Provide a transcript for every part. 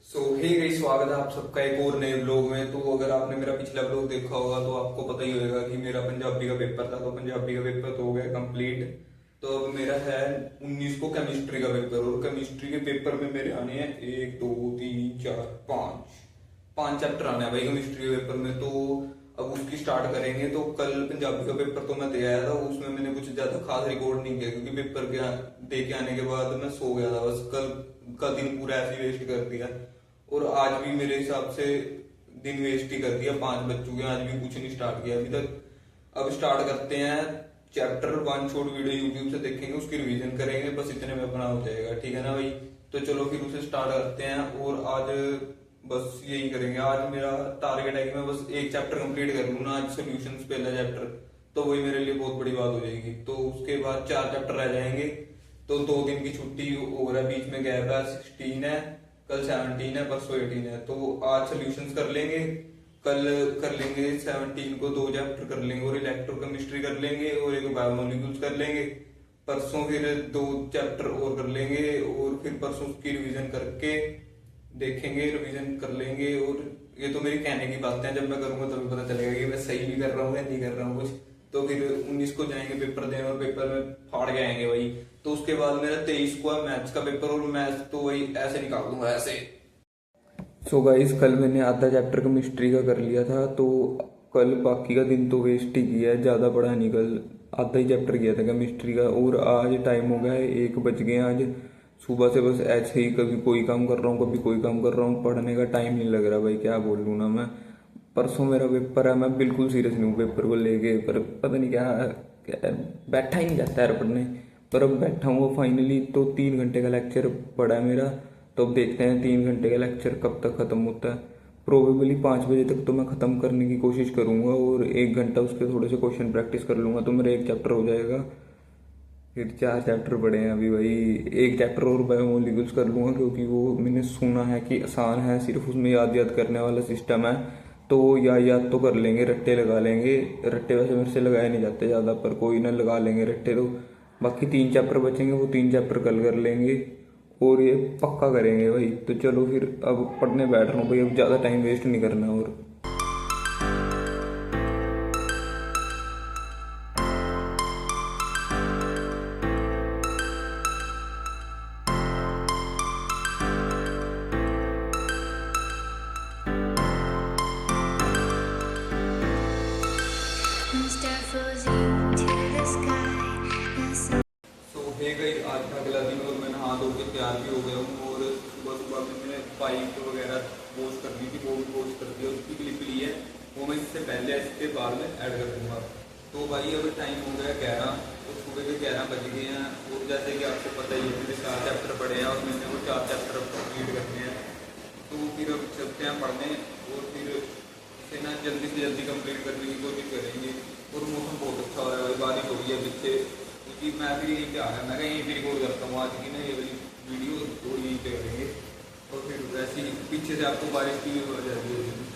Hey guys, स्वागत है आप सबका एक और नए ब्लॉग में। तो अगर आपने मेरा पिछला ब्लॉग देखा होगा तो आपको पता ही होगा कि मेरा पंजाबी का पेपर था। तो पंजाबी का पेपर तो हो गया कंप्लीट। तो अब मेरा है 19 को केमिस्ट्री का पेपर, और केमिस्ट्री के पेपर में मेरे आने हैं 1 2 3 4 5 5 चैप्टर आने हैं भाई केमिस्ट्री के पेपर में। तो अब उसकी स्टार्ट करेंगे। तो कल पंजाबी का पेपर तो मैं दे आया था, उसमें मैंने कुछ ज्यादा खास रिकॉर्ड नहीं किया क्योंकि पेपर के दे के आने के बाद मैं सो गया था। बस कल का दिन पूरा ऐसे ही वेस्ट कर दिया, और आज भी मेरे हिसाब से दिन वेस्ट ही कर दिया। 5 बज चुके हैं, आज भी कुछ नहीं स्टार्ट किया अभी तक। अब स्टार्ट करते हैं। चैप्टर 1 शॉर्ट वीडियो यूट्यूब से देखेंगे, उसकी रिवीजन करेंगे, बस इतने में अपना हो जाएगा। ठीक है ना भाई? तो चलो फिर उसे स्टार्ट करते हैं। और आज बस यही करेंगे। आज मेरा टारगेट है कि मैं बस एक चैप्टर कंप्लीट कर लूँ ना आज, सोल्यूशंस पहला चैप्टर। तो वही मेरे लिए बहुत बड़ी बात हो जाएगी। तो उसके बाद 4 चैप्टर रह जाएंगे। तो 2 दिन की छुट्टी हो रहा है, बीच में गैप है। 16 है, कल 17 है, परसों 18 है। तो आज सोल्यूशंस कर लेंगे, कल कर लेंगे 17 को 2 चैप्टर कर लेंगे, और इलेक्ट्रोकेमिस्ट्री कर लेंगे, और एक बायोमोलिक्यूल्स कर लेंगे। परसों फिर 2 चैप्टर और कर लेंगे, और फिर परसों उसकी रिवीजन करके देखेंगे, रिवीजन कर लेंगे। और ये तो मेरी कहने की बातें हैं, जब मैं करूंगा तभी पता चलेगा कि मैं सही भी कर रहा हूँ या नहीं कर रहा हूँ कुछ। तो फिर 19 को जाएंगे पेपर देने, और पेपर में फाड़ के आएंगे वही। तो उसके बाद मेरा 23 को है मैथ्स का पेपर, और मैथ्स तो वही ऐसे निकाल दूंगा ऐसे। सो गाइस, कल मैंने आधा चैप्टर केमिस्ट्री का कर लिया था। तो कल बाकी का दिन तो वेस्ट ही किया है, ज़्यादा पढ़ा नहीं। कल आधा ही चैप्टर किया था केमिस्ट्री का, और आज टाइम हो गया है 1 बज गए। आज सुबह से बस ऐसे ही कभी कोई काम कर रहा हूँ, कभी कोई काम कर रहा हूँ। पढ़ने का टाइम नहीं लग रहा भाई, क्या बोल लूँ ना मैं। परसों मेरा पेपर है, मैं बिल्कुल सीरियस नहीं हूँ पेपर को लेके। पर पता नहीं क्या बैठा ही नहीं जाता है पढ़ने। पर अब बैठा हूँ फाइनली। तो 3 घंटे का लेक्चर पड़ा है मेरा। तो अब देखते हैं 3 घंटे का लेक्चर कब तक ख़त्म होता है। प्रोबेबली 5 बजे तक तो मैं ख़त्म करने की कोशिश करूँगा, और 1 घंटा उसके थोड़े से क्वेश्चन प्रैक्टिस कर लूँगा, तो मेरा एक चैप्टर हो जाएगा। फिर 4 चैप्टर पढ़े हैं अभी भाई। एक चैप्टर और बायोमोलिक्यूल्स कर लूँगा, क्योंकि वो मैंने सुना है कि आसान है, सिर्फ उसमें याद याद करने वाला सिस्टम है। तो याद तो कर लेंगे, रट्टे लगा लेंगे। रट्टे वैसे मेरे से लगाए नहीं जाते ज़्यादा, पर कोई ना, लगा लेंगे रट्टे। तो बाकी 3 चैप्टर बचेंगे, वो 3 चैप्टर कल कर लेंगे, और ये पक्का करेंगे भाई। तो चलो फिर अब पढ़ने बैठ रहा हूँ भाई, अब ज़्यादा टाइम वेस्ट नहीं करना। और हे गई, आज का अगला दिन, और मैं नहा धो के तैयार भी हो गया हूँ। और सुबह सुबह में मैंने बाइक वगैरह वॉश कर दी थी, वो भी वॉश कर दी, उसकी क्लिप ली है, वो मैं इससे पहले इसके बाद में ऐड कर दूंगा। तो भाई अभी टाइम हो गया 11, तो सुबह के 11 बज गए हैं। और जैसे कि आपको पता ही है, मेरे 4 चैप्टर पढ़े हैं, और मैंने वो 4 चैप्टर कंप्लीट करने हैं। तो फिर अब चलते हैं पढ़ने, और फिर इसे ना जल्दी से जल्दी कंप्लीट करने की कोशिश करेंगे। और मौसम बहुत अच्छा हो रहा है भाई, बारिश हो रही है पीछे, क्योंकि मैं भी यहीं पे आ रहा है। मैं यहीं पे रिकॉर्ड करता हूँ आज की ना ये वाली वीडियो, तो यहीं पे करेंगे। और फिर वैसे ही पीछे से आपको बारिश की भी हो जाती है।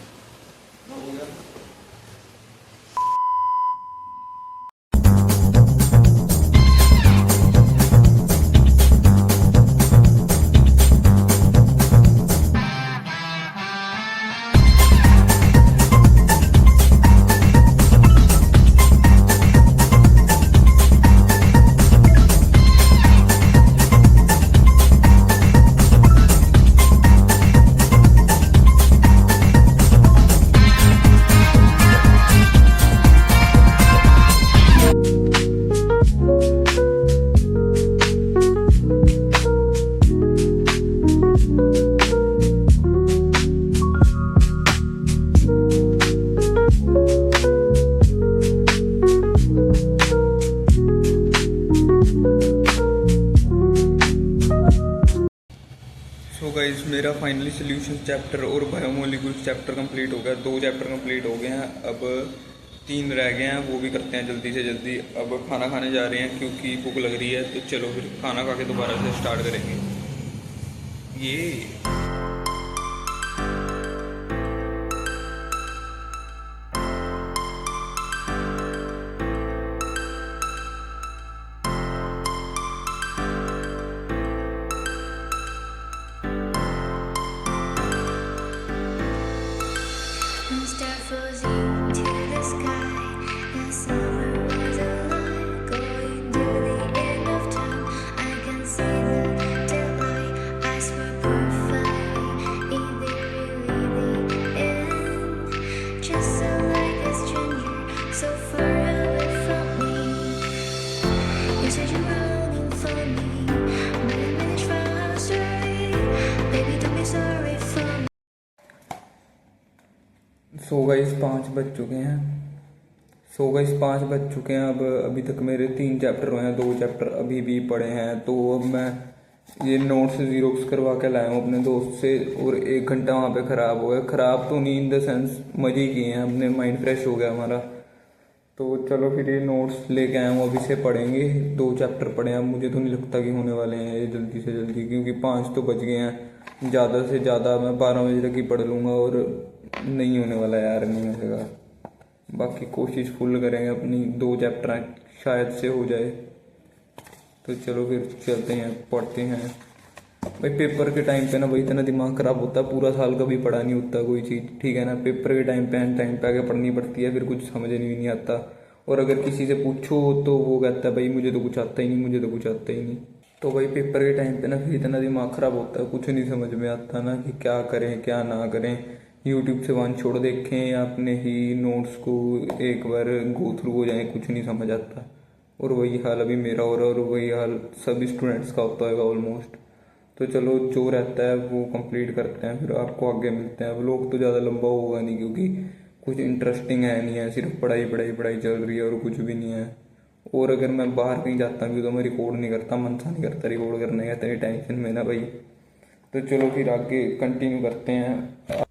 सो गाइज, मेरा फाइनली सोल्यूशन चैप्टर और बायोमोलिक्यूल्स चैप्टर कंप्लीट हो गया। 2 चैप्टर कंप्लीट हो गए हैं, अब 3 रह गए हैं, वो भी करते हैं जल्दी से जल्दी। अब खाना खाने जा रहे हैं क्योंकि भूख लग रही है। तो चलो फिर खाना खा के दोबारा से स्टार्ट करेंगे ये। Metamorphosing to the sky. The summer was alive, going to the end of time. I can see the daylight. Eyes were perfect. Is there really the end? Just so like a stranger, so far away from me. You said you're running for me, but I managed from our story. Baby, don't be sorry for me. So guys 5 बज चुके हैं। अब अभी तक मेरे 3 chapter हुए हैं, 2 chapter अभी भी पढ़े हैं। तो अब मैं ये नोट्स जीरोक्स करवा के लाया हूँ अपने दोस्त से, और 1 घंटा वहाँ पे ख़राब हो गया। ख़राब तो नहीं, इन द सेंस मज़े किए हैं, अपने माइंड फ्रेश हो गया हमारा। तो चलो फिर ये नोट्स लेके आया हूँ, अभी से पढ़ेंगे। 2 चैप्टर पढ़े हैं, मुझे तो नहीं लगता कि होने वाले हैं ये जल्दी से जल्दी, क्योंकि 5 तो बज गए हैं। ज़्यादा से ज़्यादा मैं 12 बजे तक ही पढ़ लूँगा, और नहीं होने वाला यार, नहीं होगा। बाकी कोशिश फुल करेंगे अपनी, 2 चैप्टर शायद से हो जाए। तो चलो फिर चलते हैं, पढ़ते हैं। भाई पेपर के टाइम पे ना भाई इतना दिमाग खराब होता है, पूरा साल कभी पढ़ा नहीं होता कोई चीज़, ठीक है ना। पेपर के टाइम पे एंड टाइम पे आके पढ़नी पड़ती है, फिर कुछ समझ नहीं आता। और अगर किसी से पूछो तो वो कहता है भाई मुझे तो कुछ आता ही नहीं। तो भाई पेपर के टाइम पे ना फिर इतना दिमाग खराब होता है, कुछ नहीं समझ में आता ना कि क्या करें क्या ना करें। यूट्यूब से वन छोड़ देखें या अपने ही नोट्स को एक बार गो थ्रू हो जाए, कुछ नहीं समझ आता। और वही हाल अभी मेरा हो रहा है, और वही हाल सभी स्टूडेंट्स का होता होगा ऑलमोस्ट। तो चलो जो रहता है वो कंप्लीट करते हैं, फिर आपको आगे मिलते हैं। व्लॉग तो ज़्यादा लंबा होगा नहीं, क्योंकि कुछ इंटरेस्टिंग है नहीं है, सिर्फ पढ़ाई चल रही है और कुछ भी नहीं है। और अगर मैं बाहर कहीं जाता हूँ तो मैं रिकॉर्ड नहीं करता, मन सा नहीं करता रिकॉर्ड करने का, इतनी टेंशन में ना भाई। तो चलो फिर आगे कंटिन्यू करते हैं।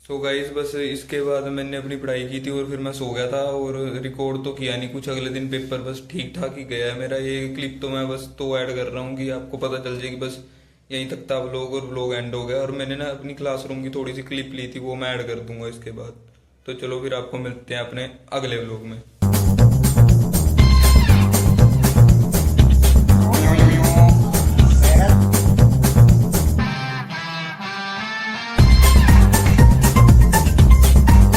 सो गाइस बस इसके बाद मैंने अपनी पढ़ाई की थी और फिर मैं सो गया था, और रिकॉर्ड तो किया नहीं कुछ। अगले दिन पेपर बस ठीक ठाक ही गया है मेरा। ये क्लिप तो मैं बस तो ऐड कर रहा हूँ कि आपको पता चल जाए कि बस यहीं तक था व्लॉग, और व्लॉग एंड हो गया। और मैंने ना अपनी क्लासरूम की थोड़ी सी क्लिप ली थी, वो मैं ऐड कर दूंगा इसके बाद। तो चलो फिर आपको मिलते हैं अपने अगले व्लॉग में।